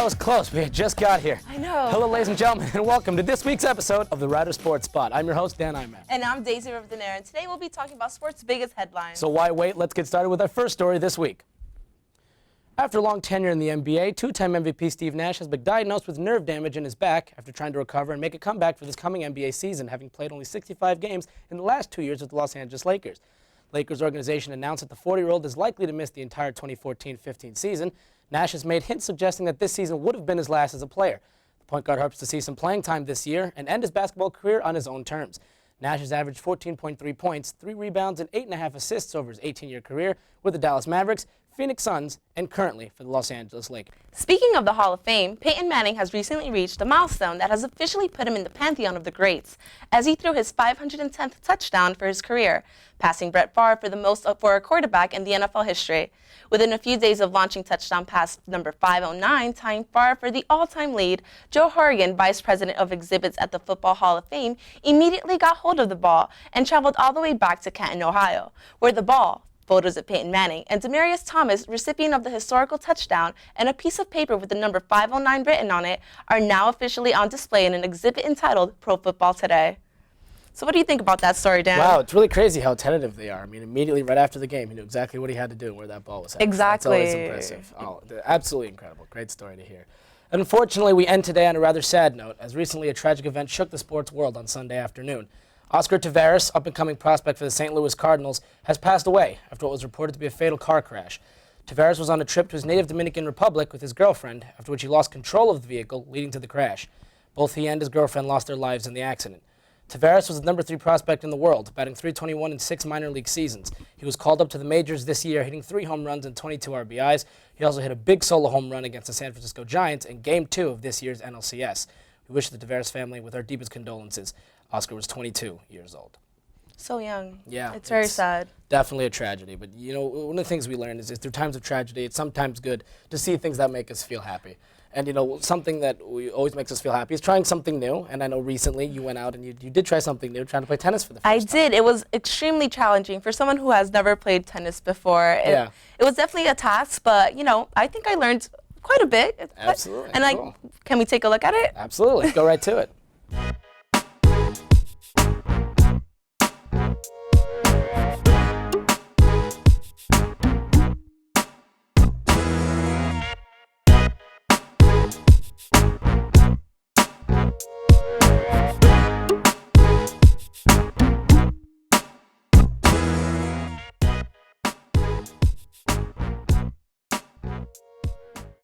That was close. We just got here. I know. Hello, ladies and gentlemen, and welcome to this week's episode of the Rider Sports Spot. I'm your host, Dan Iman. And I'm Daisy Riverdenaire, and today we'll be talking about sports' biggest headlines. So why wait? Let's get started with our first story this week. After a long tenure in the NBA, two-time MVP Steve Nash has been diagnosed with nerve damage in his back after trying to recover and make a comeback for this coming NBA season, having played only 65 games in the last 2 years with the Los Angeles Lakers. Lakers organization announced that the 40-year-old is likely to miss the entire 2014-15 season. Nash has made hints suggesting that this season would have been his last as a player. The point guard hopes to see some playing time this year and end his basketball career on his own terms. Nash has averaged 14.3 points, 3 rebounds, and 8.5 assists over his 18-year career with the Dallas Mavericks, Phoenix Suns, and currently for the Los Angeles Lakers. Speaking of the Hall of Fame, Peyton Manning has recently reached a milestone that has officially put him in the pantheon of the greats, as he threw his 510th touchdown for his career, passing Brett Favre for the most for a quarterback in the NFL history. Within a few days of launching touchdown pass number 509, tying Favre for the all-time lead, Joe Horrigan, vice president of exhibits at the Football Hall of Fame, immediately got hold of the ball and traveled all the way back to Canton, Ohio, where the ball, photos of Peyton Manning, and Demaryius Thomas, recipient of the historical touchdown, and a piece of paper with the number 509 written on it, are now officially on display in an exhibit entitled Pro Football Today. So what do you think about that story, Dan? Wow, it's really crazy how tentative they are. I mean, immediately right after the game, he knew exactly what he had to do and where that ball was headed. Exactly. That's always impressive. Oh, absolutely incredible. Great story to hear. Unfortunately, we end today on a rather sad note, as recently a tragic event shook the sports world on Sunday afternoon. Oscar Taveras, up-and-coming prospect for the St. Louis Cardinals, has passed away after what was reported to be a fatal car crash. Taveras was on a trip to his native Dominican Republic with his girlfriend, after which he lost control of the vehicle, leading to the crash. Both he and his girlfriend lost their lives in the accident. Taveras was the number 3 prospect in the world, batting .321 in 6 minor league seasons. He was called up to the majors this year, hitting 3 home runs and 22 RBIs. He also hit a big solo home run against the San Francisco Giants in Game 2 of this year's NLCS. We wish the Taveras family with our deepest condolences. Oscar was 22 years old. So young. Yeah. It's very sad. Definitely a tragedy. But, you know, one of the things we learn is through times of tragedy, it's sometimes good to see things that make us feel happy. And, you know, something that always makes us feel happy is trying something new. And I know recently you went out and you did try something new, trying to play tennis for the first time. I did. It was extremely challenging for someone who has never played tennis before. It was definitely a task, but, you know, I think I learned quite a bit. Absolutely. And cool. Can we take a look at it? Absolutely. Go right to it.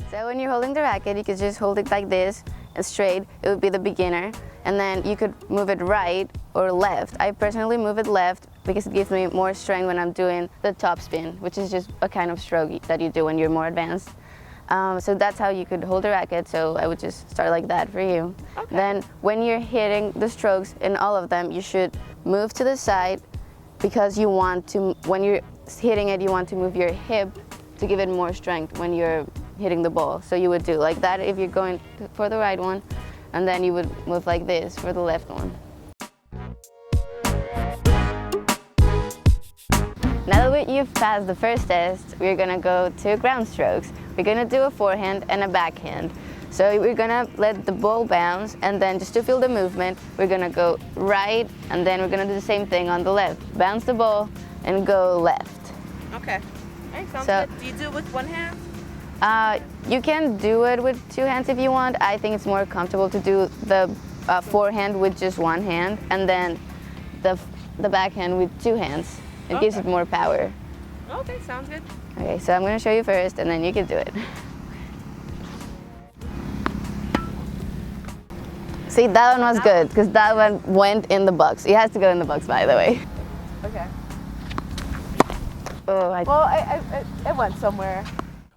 So when you're holding the racket, you could just hold it like this and straight. It would be the beginner. And then you could move it right or left. I personally move it left because it gives me more strength when I'm doing the top spin, which is just a kind of stroke that you do when you're more advanced. So that's how you could hold the racket. So I would just start like that for you. Okay. Then when you're hitting the strokes in all of them, you should move to the side because you want to, when you're hitting it, you want to move your hip to give it more strength when you're hitting the ball. So you would do like that if you're going for the right one, and then you would move like this for the left one. Now that you've passed the first test, we're gonna go to ground strokes. We're gonna do a forehand and a backhand. So we're gonna let the ball bounce, and then just to feel the movement, we're gonna go right, and then we're gonna do the same thing on the left. Bounce the ball and go left. Okay. All right, sounds good. Do you do it with one hand? You can do it with 2 hands if you want. I think it's more comfortable to do the forehand with just 1 hand, and then the backhand with 2 hands. It gives it more power. Okay, sounds good. Okay, so I'm going to show you first, and then you can do it. See, that one was good, because that one went in the box. It has to go in the box, by the way. Okay. Oh, it went somewhere.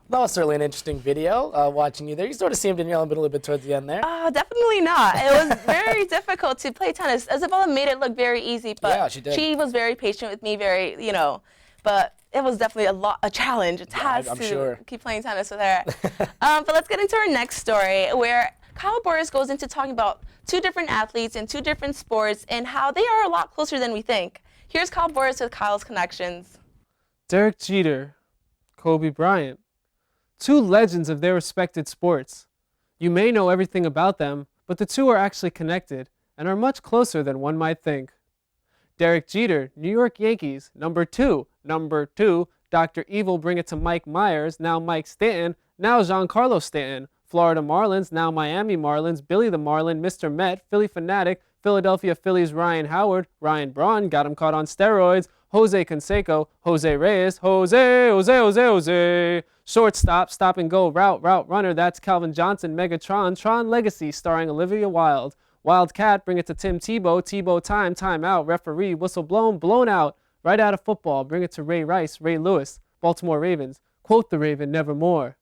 That was certainly an interesting video, watching you there. You sort of seemed to nail it a little bit towards the end there. Definitely not. It was very difficult to play tennis. Isabella made it look very easy, but yeah, she did. She was very patient with me, but it was definitely a challenge, a task to keep playing tennis with her. But let's get into our next story, where Kyle Boris goes into talking about 2 different athletes in 2 different sports and how they are a lot closer than we think. Here's Kyle Boris with Kyle's Connections. Derek Jeter, Kobe Bryant, 2 legends of their respected sports. You may know everything about them, but the two are actually connected and are much closer than one might think. Derek Jeter, New York Yankees, number 2. Number 2, Dr. Evil, bring it to Mike Myers, now Mike Stanton, now Giancarlo Stanton. Florida Marlins, now Miami Marlins, Billy the Marlin, Mr. Met, Philly Fanatic, Philadelphia Phillies Ryan Howard, Ryan Braun, got him caught on steroids, Jose Canseco, Jose Reyes, Jose. Shortstop, stop and go, route runner, that's Calvin Johnson, Megatron, Tron Legacy, starring Olivia Wilde. Wildcat, bring it to Tim Tebow, time out, referee, whistle blown out, right out of football, bring it to Ray Rice, Ray Lewis, Baltimore Ravens, quote the Raven, nevermore.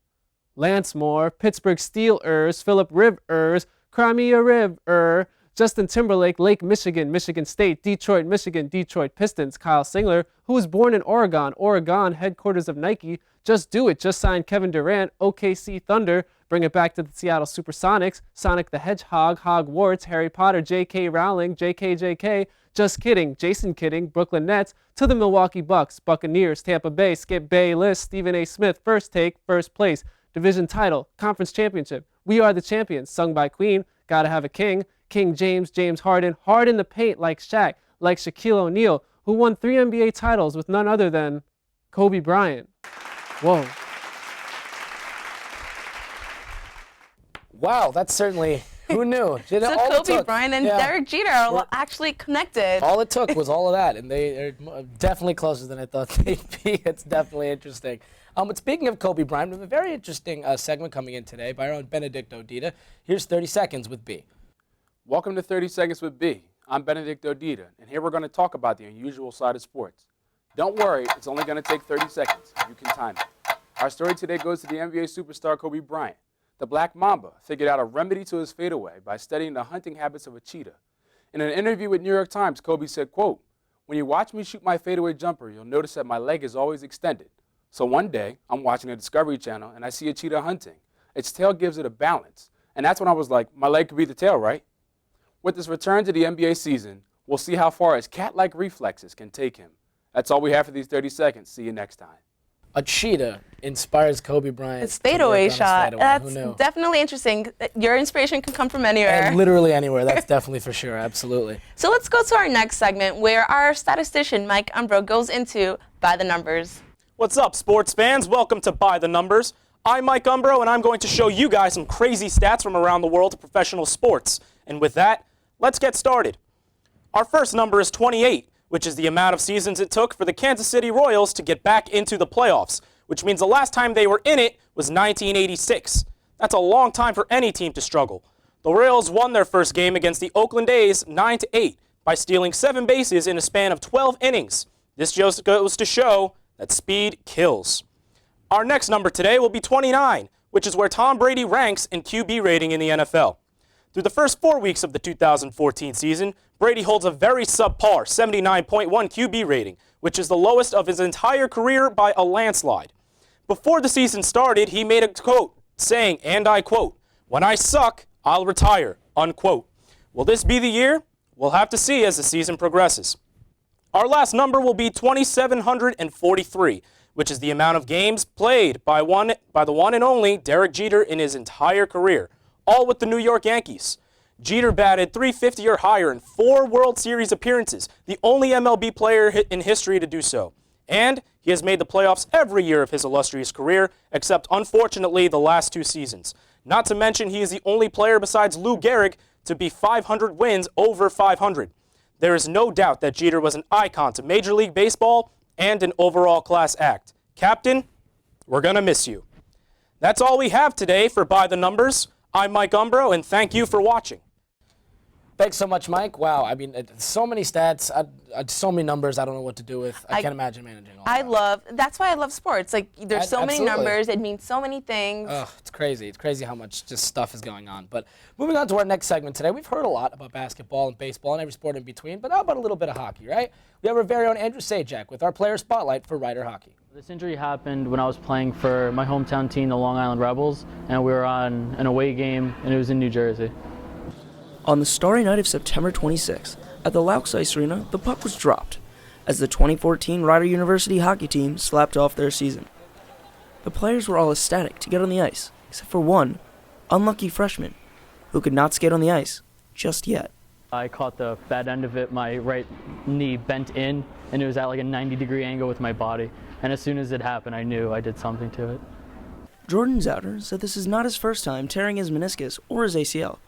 Lance Moore, Pittsburgh Steelers, Philip Rivers, Crimea River, Justin Timberlake, Lake Michigan, Michigan State, Detroit, Michigan, Detroit Pistons, Kyle Singler, who was born in Oregon, headquarters of Nike, Just Do It, just signed Kevin Durant, OKC Thunder, bring it back to the Seattle Supersonics, Sonic the Hedgehog, Hogwarts, Harry Potter, J.K. Rowling, JK, just kidding, Jason Kidding, Brooklyn Nets, to the Milwaukee Bucks, Buccaneers, Tampa Bay, Skip Bayless, Stephen A. Smith, first take, first place, division title, conference championship, We Are the Champions, sung by Queen, Gotta Have a King, King James, James Harden, hard in the paint like Shaq, like Shaquille O'Neal, who won 3 NBA titles with none other than Kobe Bryant. Whoa. Wow, that's certainly, who knew? So Kobe Bryant and Derek Jeter are actually connected. All it took was all of that, and they are definitely closer than I thought they'd be. It's definitely interesting. But speaking of Kobe Bryant, we have a very interesting segment coming in today by our own Benedict Odita. Here's 30 Seconds with B. Welcome to 30 Seconds with B. I'm Benedict Odita, and here we're going to talk about the unusual side of sports. Don't worry, it's only going to take 30 seconds. You can time it. Our story today goes to the NBA superstar Kobe Bryant. The Black Mamba figured out a remedy to his fadeaway by studying the hunting habits of a cheetah. In an interview with New York Times, Kobe said, quote, "When you watch me shoot my fadeaway jumper, you'll notice that my leg is always extended. So one day, I'm watching the Discovery Channel, and I see a cheetah hunting. Its tail gives it a balance. And that's when I was like, my leg could be the tail, right?" With his return to the NBA season, we'll see how far his cat-like reflexes can take him. That's all we have for these 30 seconds. See you next time. A cheetah inspires Kobe Bryant. His fadeaway shot. That's Who knew? definitely interesting. Your inspiration can come from anywhere. And literally anywhere. That's definitely for sure. Absolutely. So let's go to our next segment where our statistician, Mike Umbro, goes into By the Numbers. What's up, sports fans? Welcome to By the Numbers. I'm Mike Umbro, and I'm going to show you guys some crazy stats from around the world of professional sports. And with that, let's get started. Our first number is 28, which is the amount of seasons it took for the Kansas City Royals to get back into the playoffs, which means the last time they were in it was 1986. That's a long time for any team to struggle. The Royals won their first game against the Oakland A's 9-8 by stealing 7 bases in a span of 12 innings. This just goes to show that speed kills. Our next number today will be 29, which is where Tom Brady ranks in QB rating in the NFL. Through the first 4 weeks of the 2014 season, Brady holds a very subpar 79.1 QB rating, which is the lowest of his entire career by a landslide. Before the season started, he made a quote saying, and I quote, "When I suck, I'll retire," unquote. Will this be the year? We'll have to see as the season progresses. Our last number will be 2,743, which is the amount of games played by the one and only Derek Jeter in his entire career, all with the New York Yankees. Jeter batted .350 or higher in 4 World Series appearances, the only MLB player in history to do so. And he has made the playoffs every year of his illustrious career, except unfortunately the last 2 seasons. Not to mention he is the only player besides Lou Gehrig to be 500 wins over 500. There is no doubt that Jeter was an icon to Major League Baseball and an overall class act. Captain, we're going to miss you. That's all we have today for By the Numbers. I'm Mike Umbro, and thank you for watching. Thanks so much, Mike. Wow, I mean, so many stats, so many numbers I don't know what to do with. I can't imagine managing all that. That's why I love sports. Like, there's so many numbers, it means so many things. Oh, it's crazy. It's crazy how much just stuff is going on. But moving on to our next segment today, we've heard a lot about basketball and baseball and every sport in between, but how about a little bit of hockey, right? We have our very own Andrew Sajak with our player spotlight for Ryder Hockey. This injury happened when I was playing for my hometown team, the Long Island Rebels, and we were on an away game, and it was in New Jersey. On the starry night of September 26th, at the Laux Ice Arena, the puck was dropped as the 2014 Rider University hockey team slapped off their season. The players were all ecstatic to get on the ice, except for one, unlucky freshman who could not skate on the ice just yet. I caught the bad end of it. My right knee bent in, and it was at like a 90-degree angle with my body. And as soon as it happened, I knew I did something to it. Jordan Zouter said this is not his first time tearing his meniscus or his ACL.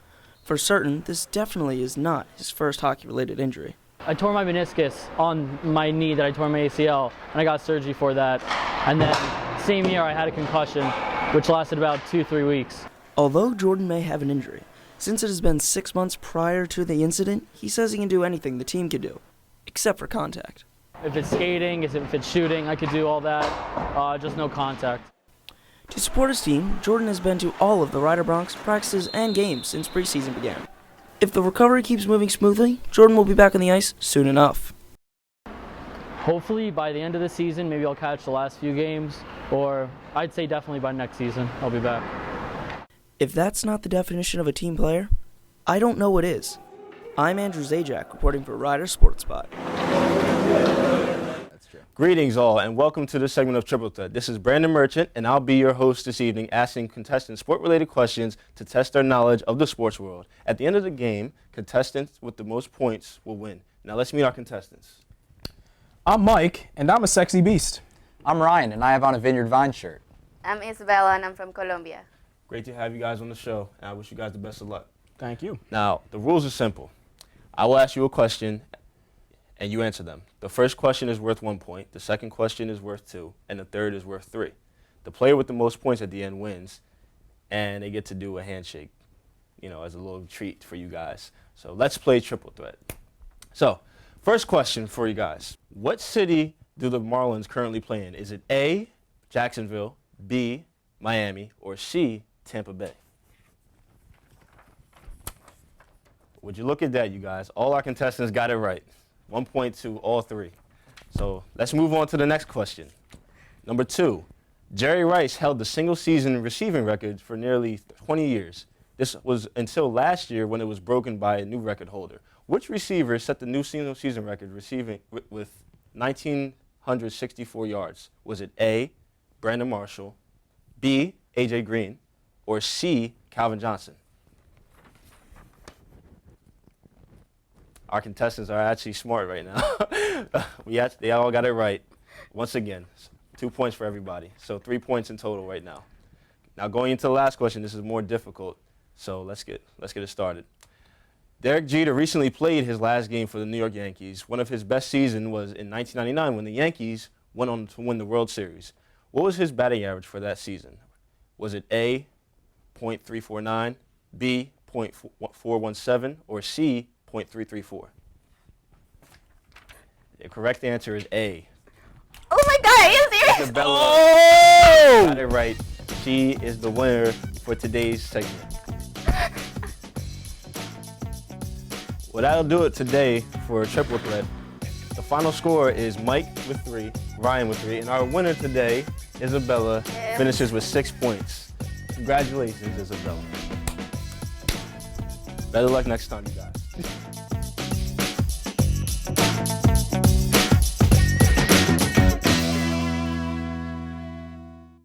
For certain, this definitely is not his first hockey-related injury. I tore my meniscus on my knee that I tore my ACL, and I got surgery for that. And then same year, I had a concussion, which lasted about 2-3 weeks. Although Jordan may have an injury, since it has been 6 months prior to the incident, he says he can do anything the team can do, except for contact. If it's skating, if it's shooting, I could do all that, just no contact. To support his team, Jordan has been to all of the Rider Bronx practices and games since preseason began. If the recovery keeps moving smoothly, Jordan will be back on the ice soon enough. Hopefully by the end of the season, maybe I'll catch the last few games, or I'd say definitely by next season, I'll be back. If that's not the definition of a team player, I don't know what is. I'm Andrew Zajac, reporting for Rider Sports Spot. Greetings all, and welcome to this segment of Triple Threat. This is Brandon Merchant, and I'll be your host this evening, asking contestants sport-related questions to test their knowledge of the sports world. At the end of the game, contestants with the most points will win. Now let's meet our contestants. I'm Mike, and I'm a sexy beast. I'm Ryan, and I have on a Vineyard Vine shirt. I'm Isabella, and I'm from Colombia. Great to have you guys on the show, and I wish you guys the best of luck. Thank you. Now, the rules are simple. I will ask you a question, and you answer them. The first question is worth 1 point, the second question is worth 2, and the third is worth 3. The player with the most points at the end wins, and they get to do a handshake, as a little treat for you guys. So let's play Triple Threat. So, first question for you guys. What city do the Marlins currently play in? Is it A, Jacksonville, B, Miami, or C, Tampa Bay? Would you look at that, you guys? All our contestants got it right. 1 point to all 3. So let's move on to the next question. Number 2, Jerry Rice held the single-season receiving record for nearly 20 years. This was until last year when it was broken by a new record holder. Which receiver set the new single-season record receiving with 1,964 yards? Was it A, Brandon Marshall, B, A.J. Green, or C, Calvin Johnson? Our contestants are actually smart right now. They all got it right. Once again, 2 points for everybody. So 3 points in total right now. Now going into the last question, this is more difficult. So let's get it started. Derek Jeter recently played his last game for the New York Yankees. One of his best seasons was in 1999 when the Yankees went on to win the World Series. What was his batting average for that season? Was it A, .349, B, .417, or C, .334? The correct answer is A. Oh my God, are you serious? Isabella got it right. She is the winner for today's segment. Well, that'll do it today for Triple Threat. The final score is Mike with 3, Ryan with 3, and our winner today, Isabella, finishes with 6 points. Congratulations, Isabella. Better luck next time, you guys.